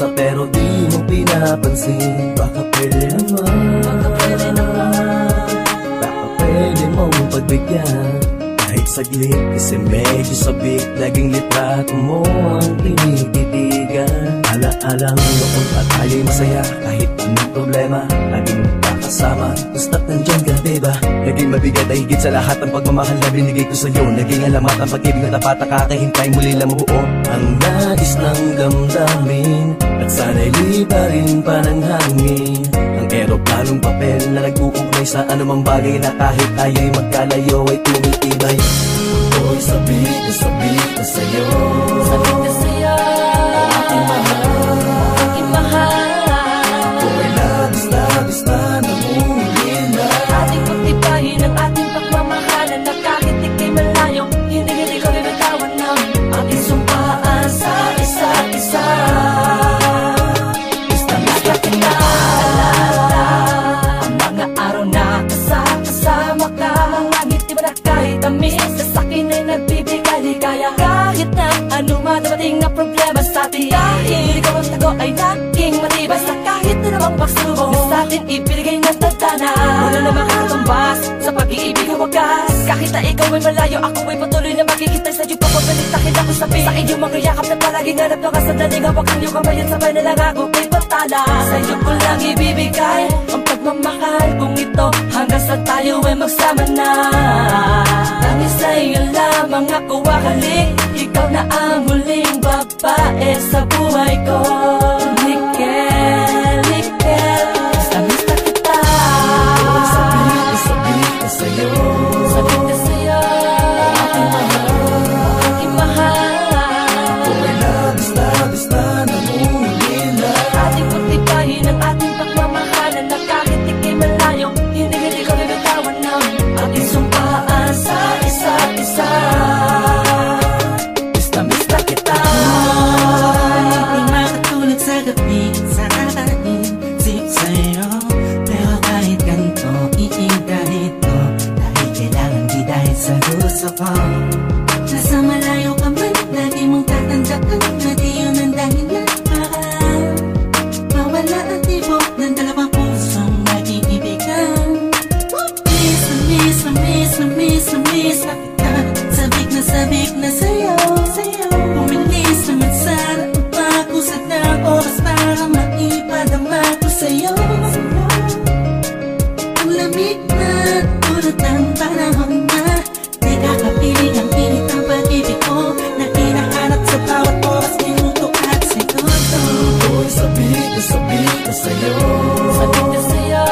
pag-asa pero di mo pinapansin. Baka pwede naman, baka pwede mong pagbigyan kahit saglit, kasi medyo sabik. Laging litrato mo ang tinititigan. Ala-alang noon at tayo'y masaya, kahit anong problema laging magkakasama. Basta't nandyan ka, diba? Naging mabigat ay higit sa lahat ang pagmamahal na binigay ko sa'yo. Naging alamat ang pag-ibig na tapat, nakakahintay muli lang mabuo ang nais ng damdamin. At sana'y liparin pa ng hangin ang eroplanong papel na nag-uugnay sa anumang bagay na kahit tayo'y magkalayo ay tumitibay. Ako'y sabik na sa'yo, sabik na sa'yo, aking mahal. Ako'y labis na namumulila. ating pagtibayin ang ating pagmamahalan, na kahit ika'y malayo, hindi ko bibitawan ng ating sumpaan sa isa't isa. Basta kita alala ang mga araw na kasama ka. Mga ngiti mo na kahit tamis na sa'kin ay nagbibigay ligaya. Kahit na anumang dumating na problema sa atin, dahil ikaw ang tago ay naging matibay. Sa kahit na namang pagsubok na sa'tin ibinigay ng tadhana, wala na makakambas sa pag-iibig na wagas. Kahit na ikaw ay malayo, ako ay patuloy na makikita sa iyong pagbabalik. Dahil ako sabi sa iyong mga yakap na palaging hanap ng kasandaling hawak ang iyong kamay at sabay na lang ako kay pagtala. Sa iyo ko lang ibibigay ang pagmamahal kung ito hanggang sa tayo ay magsama na. Dahil sa iyo lamang ako ahalik, ikaw na ang huling babae sa buhay ko. Likel, basta kita. Sabik na sa'yo, Sabik na sa'yo, aking mahal. ako'y labis na namumulila. Ating pagtibayin ang ating pagmamahalan, na kahit ika'y malayo, hindi ko bibitawan ng ating sumpaan sa isa't isa. Basta kita. Di makatulog sa gabi, sa kakain, sip sa'yo. Pero kahit ganito, iindahin ko, dahil kailangan di dahil sa gusto ko. Nasa malayo ka man, lagi mong tatandaan na di yun ang dahilan para mawala ang tibok ng dalawang pusong nag-iibigan. Miss na kita, sabik na sa'yo. Pumilis naman sana ang pag-usad ng oras para maipadama ko sa'yo. Ang lamig na tulad ng panahon na di kakapiling ang init ng pag-ibig ko, na hinahanap sa bawat oras, minuto at segundo. Ako'y sabik na sa'yo, Sabik na sa'yo,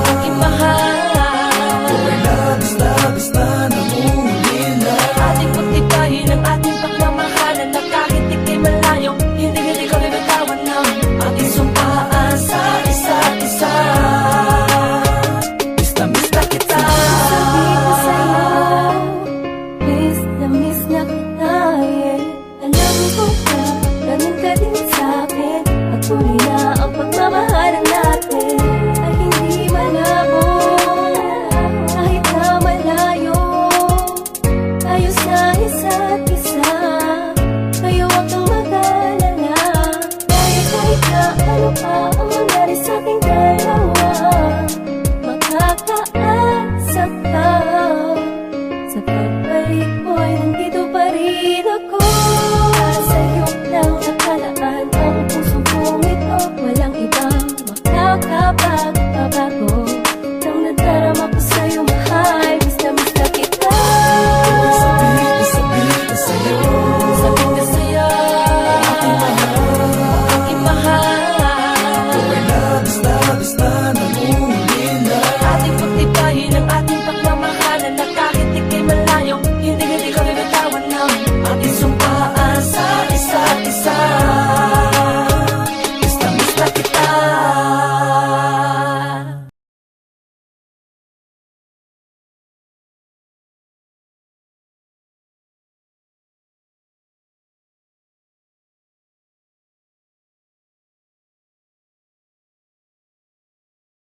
aking mahal. ako'y labis na namumulila. Ating pagtibayin ang ating pagmamahalan, na kahit ika'y malayo, hindi ko bibitawan ng ating sumpaan sa isa't isa. Basta kita. Sabik na sa'yo, miss na kita, yeah. Alam ko na, ganun ka din sa'kin, at tuloy na ang pagmamahalan natin ay hindi malabo. Kahit na malayo, tayo sa isa't isa. Kayo ang tumagalala, dahil kahit na ano pa ang mangyari sa ating dalawa,